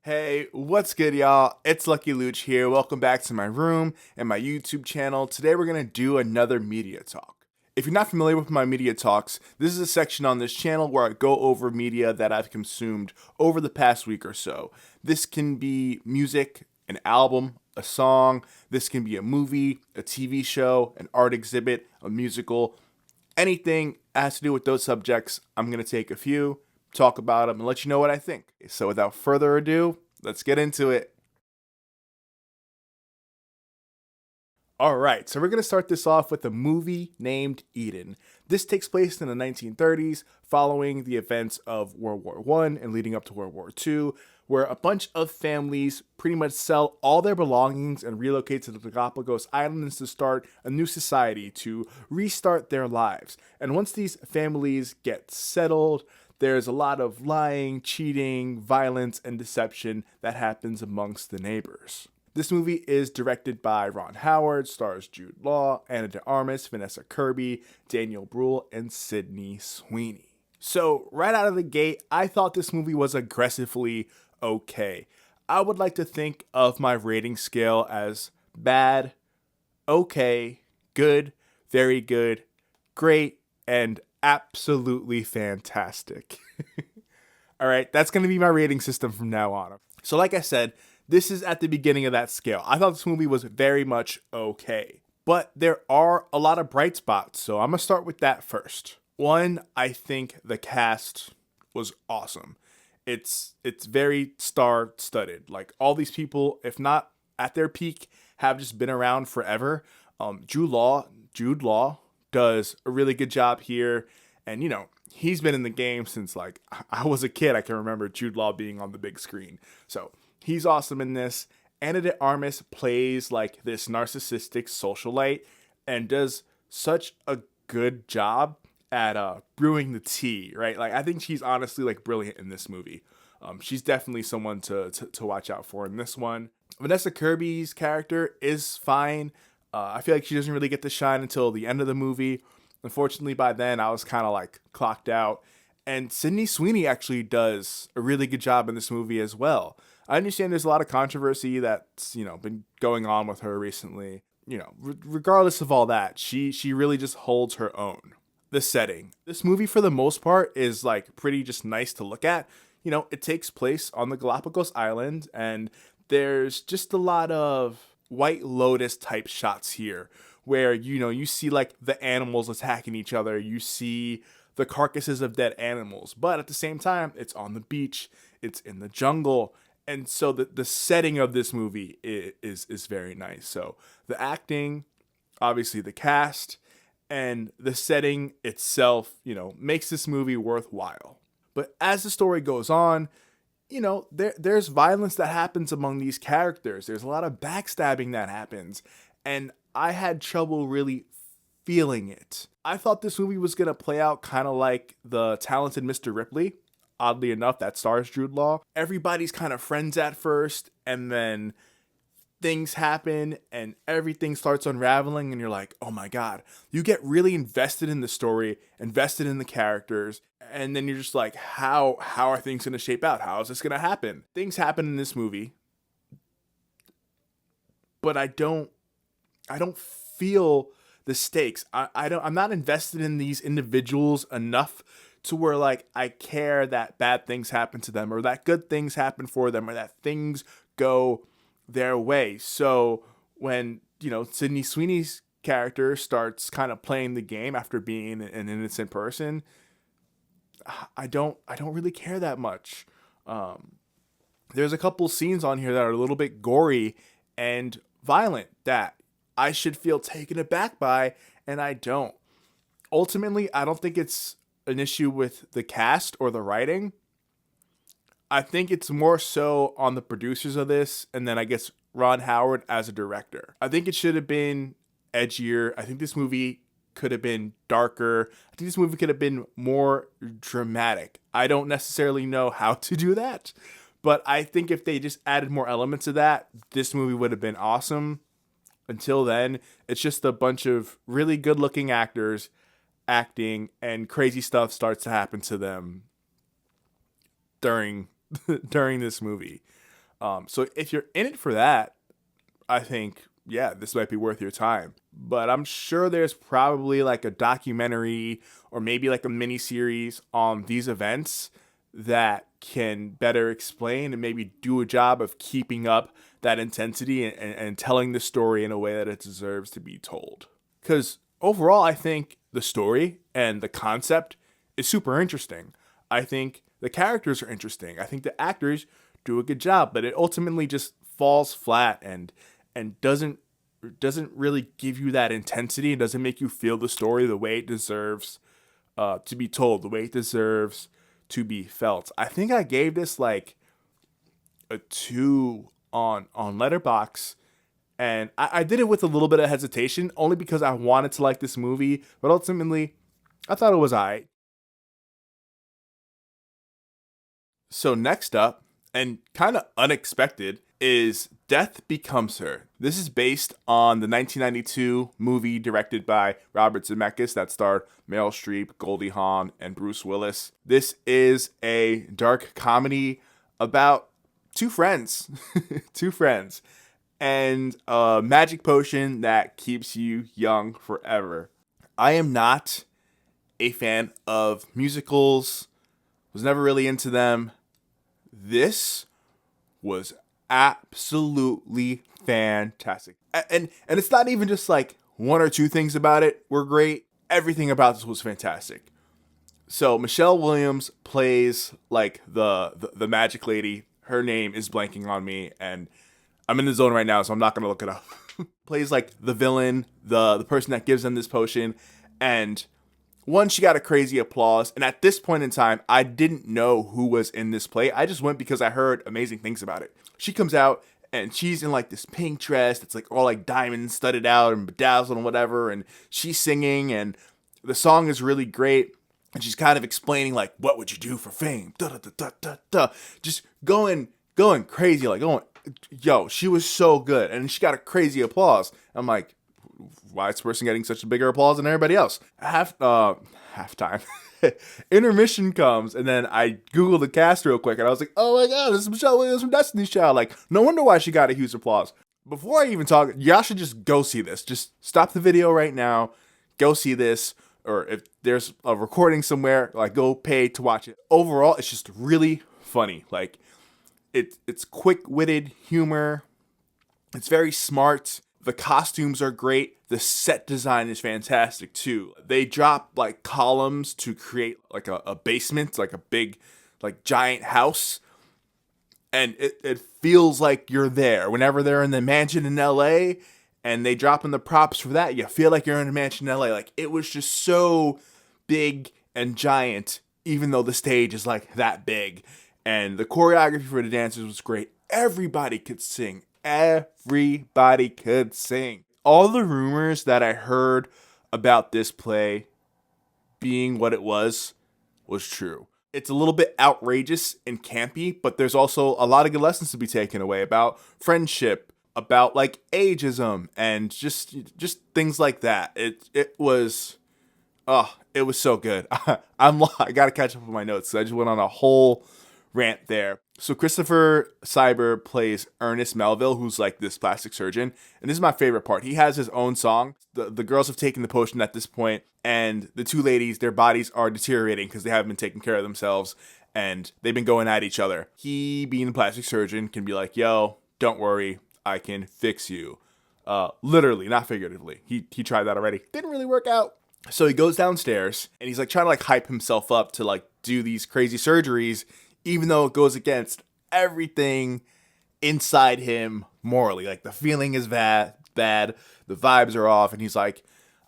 Hey, what's good, y'all? It's Lucky Luch here. Welcome back to my room and my YouTube channel. Today we're going to do another media talk. If you're not familiar with my media talks, this is a section on this channel where I go over media that I've consumed over the past week or so. This can be music, an album, a song. This can be a movie, a TV show, an art exhibit, a musical. Anything that has to do with those subjects, I'm going to take a few, talk about them, and let you know what I think. So without further ado, let's get into it. All right, so we're going to start this off with a movie named Eden. This takes place in the 1930s, following the events of World War I and leading up to World War II, where a bunch of families pretty much sell all their belongings and relocate to the Galapagos Islands to start a new society, to restart their lives. And once these families get settled, there's a lot of lying, cheating, violence, and deception that happens amongst the neighbors. This movie is directed by Ron Howard, stars Jude Law, Ana de Armas, Vanessa Kirby, Daniel Bruhl, and Sydney Sweeney. So, right out of the gate, I thought this movie was aggressively okay. I would like to think of my rating scale as bad, okay, good, very good, great, and absolutely fantastic. All right, that's going to be my rating system from now on. So, like I said, this is at the beginning of that scale. I thought this movie was very much okay, but there are a lot of bright spots, so I'm going to start with that first. One, I think the cast was awesome. It's very star-studded. Like, all these people, if not at their peak, have just been around forever. Jude Law does a really good job here, and he's been in the game since like I was a kid. I can remember Jude Law being on the big screen, so he's awesome in this. Ana de Armas plays like this narcissistic socialite and does such a good job at brewing the tea, right? Like, I think she's honestly like brilliant in this movie. She's definitely someone to watch out for in this one. Vanessa Kirby's character is fine. I feel like she doesn't really get to shine until the end of the movie. Unfortunately, by then I was kind of like clocked out. And Sydney Sweeney actually does a really good job in this movie as well. I understand there's a lot of controversy that's, been going on with her recently. Regardless of all that, she really just holds her own. The setting. This movie, for the most part, is like pretty just nice to look at. It takes place on the Galapagos Island, and there's just a lot of White Lotus type shots here where, you see like the animals attacking each other. You see the carcasses of dead animals, but at the same time, it's on the beach, it's in the jungle. And so the setting of this movie is very nice. So the acting, obviously the cast, and the setting itself, makes this movie worthwhile. But as the story goes on, there's violence that happens among these characters. There's a lot of backstabbing that happens. And I had trouble really feeling it. I thought this movie was going to play out kind of like The Talented Mr. Ripley. Oddly enough, that stars Jude Law. Everybody's kind of friends at first, and then things happen and everything starts unraveling, and you're like, oh my god. You get really invested in the story, invested in the characters, and then you're just like, how are things going to shape out? How is this going to happen? Things happen in this movie, but I don't feel the stakes. I'm not invested in these individuals enough to where like I care that bad things happen to them or that good things happen for them or that things go their way. So when, Sydney Sweeney's character starts kind of playing the game after being an innocent person, I don't really care that much. There's a couple scenes on here that are a little bit gory and violent that I should feel taken aback by, and I don't. Ultimately, I don't think it's an issue with the cast or the writing. I think it's more so on the producers of this, and then I guess Ron Howard as a director. I think it should have been edgier. I think this movie could have been darker. I think this movie could have been more dramatic. I don't necessarily know how to do that, but I think if they just added more elements of that, this movie would have been awesome. Until then, it's just a bunch of really good-looking actors acting, and crazy stuff starts to happen to them during during this movie. So if you're in it for that, I think, yeah, this might be worth your time. But I'm sure there's probably like a documentary or maybe like a mini series on these events that can better explain and maybe do a job of keeping up that intensity and telling the story in a way that it deserves to be told. Because overall, I think the story and the concept is super interesting. I think the characters are interesting. I think the actors do a good job, but it ultimately just falls flat and doesn't really give you that intensity. It doesn't make you feel the story the way it deserves to be told, the way it deserves to be felt. I think I gave this like a 2 on Letterbox, and I did it with a little bit of hesitation, only because I wanted to like this movie, but ultimately, I thought it was alright. So next up, and kind of unexpected, is Death Becomes Her. This is based on the 1992 movie directed by Robert Zemeckis that starred Meryl Streep, Goldie Hawn, and Bruce Willis. This is a dark comedy about two friends, two friends, and a magic potion that keeps you young forever. I am not a fan of musicals, was never really into them. This was absolutely fantastic. And it's not even just like one or two things about it were great. Everything about this was fantastic. So Michelle Williams plays like the magic lady. Her name is blanking on me, and I'm in the zone right now, so I'm not gonna look it up. Plays like the villain, the person that gives them this potion, and one, she got a crazy applause, and at this point in time, I didn't know who was in this play. I just went because I heard amazing things about it. She comes out, and she's in like this pink dress that's like all like diamond studded out and bedazzled and whatever, and she's singing, and the song is really great. And she's kind of explaining like, what would you do for fame? Da da da da da da. Just going crazy, like going, yo, she was so good, and she got a crazy applause. I'm like, why is this person getting such a bigger applause than everybody else? Halftime. Intermission comes, and then I Googled the cast real quick, and I was like, oh my god, this is Michelle Williams from Destiny's Child. Like, no wonder why she got a huge applause. Before I even talk, y'all should just go see this. Just stop the video right now, go see this, or if there's a recording somewhere, like go pay to watch it. Overall, it's just really funny. Like, it's quick-witted humor. It's very smart. The costumes are great. The set design is fantastic too. They drop like columns to create like a basement, like a big, like giant house. And it feels like you're there. Whenever they're in the mansion in LA and they drop in the props for that, you feel like you're in a mansion in LA. Like, it was just so big and giant, even though the stage is like that big. And the choreography for the dancers was great. Everybody could sing. Everybody could sing. All the rumors that I heard about this play being what it was true. It's a little bit outrageous and campy, but there's also a lot of good lessons to be taken away about friendship, about like ageism, and just things like that. It was so good. I gotta catch up with my notes. So I just went on a whole rant there. So Christopher Cyber plays Ernest Melville, who's like this plastic surgeon. And this is my favorite part. He has his own song. The girls have taken the potion at this point, and the two ladies, their bodies are deteriorating because they haven't been taking care of themselves, and they've been going at each other. He, being the plastic surgeon, can be like, yo, don't worry, I can fix you. Literally, not figuratively. He tried that already. Didn't really work out. So he goes downstairs, and he's like trying to like hype himself up to like do these crazy surgeries, even though it goes against everything inside him morally. Like, the feeling is bad, the vibes are off, and he's like,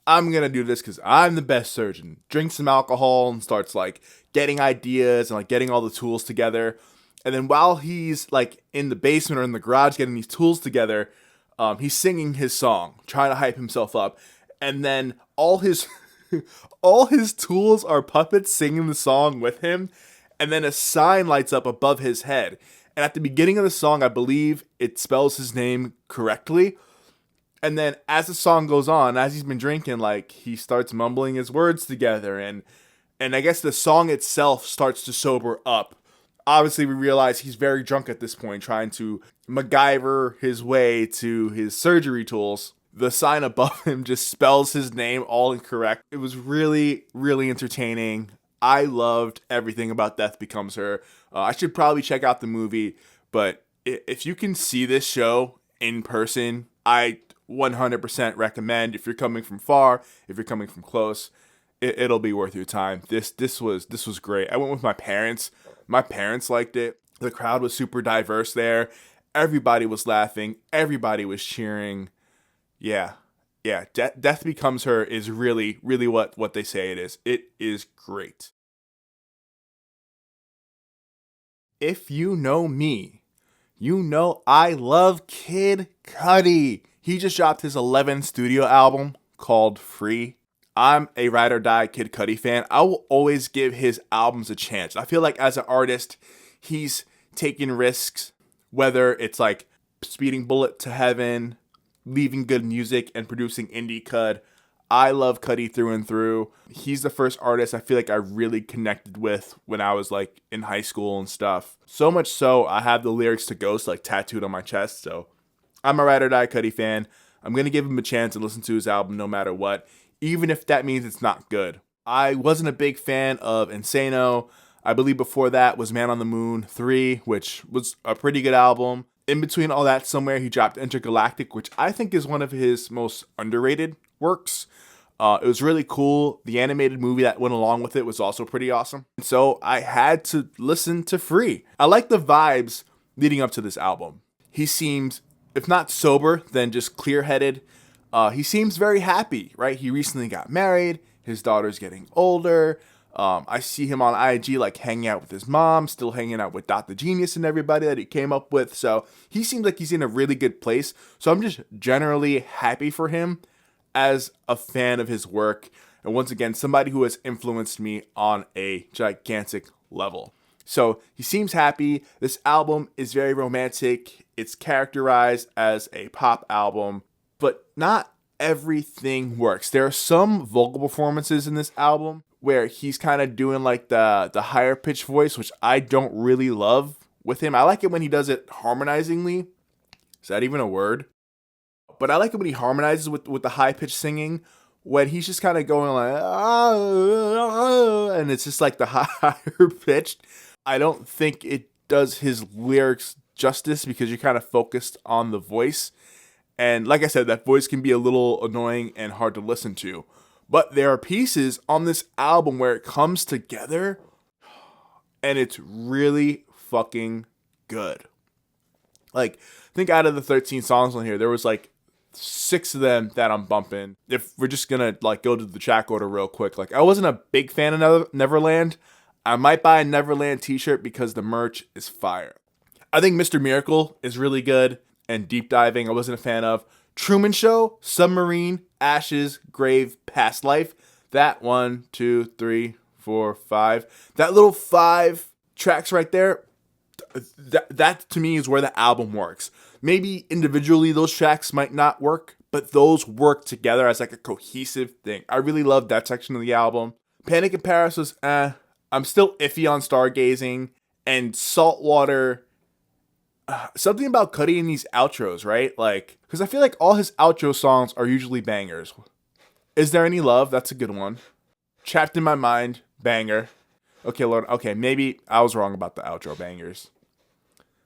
I'm gonna do this because I'm the best surgeon. Drinks some alcohol and starts like getting ideas and like getting all the tools together. And then while he's like in the basement or in the garage getting these tools together, he's singing his song, trying to hype himself up. And then all his all his tools are puppets singing the song with him. And then a sign lights up above his head. And at the beginning of the song, I believe it spells his name correctly. And then as the song goes on, as he's been drinking, like, he starts mumbling his words together. And I guess the song itself starts to sober up. Obviously, we realize he's very drunk at this point, trying to MacGyver his way to his surgery tools. The sign above him just spells his name all incorrect. It was really, really entertaining. I loved everything about Death Becomes Her. I should probably check out the movie, but if you can see this show in person, I 100% recommend. If you're coming from far, if you're coming from close, it'll be worth your time. This was great. I went with my parents. My parents liked it. The crowd was super diverse there. Everybody was laughing. Everybody was cheering. Yeah. Death Becomes Her is really, really what they say it is. It is great. If you know me, you know I love Kid Cudi. He just dropped his 11th studio album called Free. I'm a ride or die Kid Cudi fan. I will always give his albums a chance. I feel like as an artist, he's taking risks, whether it's like Speeding Bullet to Heaven, leaving good music, and producing indie Cud. I love Cudi through and through. He's the first artist I feel like I really connected with when I was like in high school and stuff. So much so, I have the lyrics to Ghost like tattooed on my chest. So I'm a ride or die Cudi fan. I'm going to give him a chance and listen to his album no matter what, even if that means it's not good. I wasn't a big fan of Insano. I believe before that was Man on the Moon 3, which was a pretty good album. In between all that, somewhere he dropped Intergalactic, which I think is one of his most underrated works. It was really cool. The animated movie that went along with it was also pretty awesome. So I had to listen to Free. I like the vibes leading up to this album. He seems, if not sober, then just clear-headed. He seems very happy, right? He recently got married. His daughter's getting older. I see him on IG like hanging out with his mom, still hanging out with Dr. Genius and everybody that he came up with. So he seems like he's in a really good place. So I'm just generally happy for him as a fan of his work. And once again, somebody who has influenced me on a gigantic level. So he seems happy. This album is very romantic. It's characterized as a pop album, but not everything works. There are some vocal performances in this album where he's kind of doing like the higher pitch voice, which I don't really love with him. I like it when he does it harmonizingly. Is that even a word? But I like it when he harmonizes with the high pitch singing, when he's just kind of going like, and it's just like the higher pitched. I don't think it does his lyrics justice because you're kind of focused on the voice. And like I said, that voice can be a little annoying and hard to listen to. But there are pieces on this album where it comes together and it's really fucking good. Like, I think out of the 13 songs on here, there was like 6 of them that I'm bumping. If we're just gonna like go to the track order real quick, like I wasn't a big fan of Neverland. I might buy a Neverland t-shirt because the merch is fire. I think Mr. Miracle is really good, and Deep Diving I wasn't a fan of. Truman Show, Submarine, Ashes, Grave, Past Life. That 1, 2, 3, 4, 5. That little 5 tracks right there, that to me is where the album works. Maybe individually those tracks might not work, but those work together as like a cohesive thing. I really love that section of the album. Panic in Paris was I'm still iffy on Stargazing, and Saltwater. Something about Cudi in these outros, right? Like, because I feel like all his outro songs are usually bangers. Is There Any Love? That's a good one. Trapped in My Mind, banger. Okay, Lord. Okay, maybe I was wrong about the outro bangers.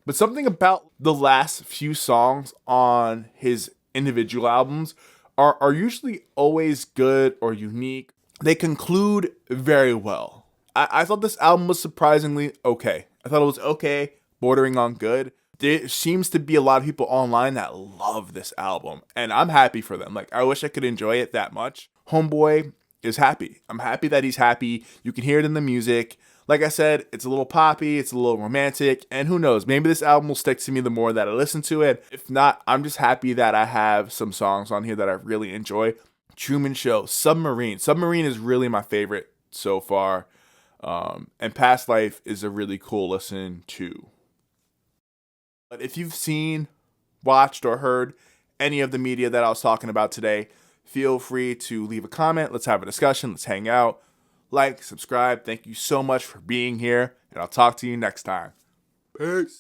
But something about the last few songs on his individual albums are usually always good or unique. They conclude very well. I thought this album was surprisingly okay. I thought it was okay, bordering on good. There seems to be a lot of people online that love this album, and I'm happy for them. Like, I wish I could enjoy it that much. Homeboy is happy. I'm happy that he's happy. You can hear it in the music. Like I said, it's a little poppy, it's a little romantic, and who knows, maybe this album will stick to me the more that I listen to it. If not, I'm just happy that I have some songs on here that I really enjoy. Truman Show, Submarine. Submarine is really my favorite so far. And Past Life is a really cool listen too. But if you've seen, watched, or heard any of the media that I was talking about today, feel free to leave a comment. Let's have a discussion. Let's hang out. Like, subscribe. Thank you so much for being here. and I'll talk to you next time. Peace.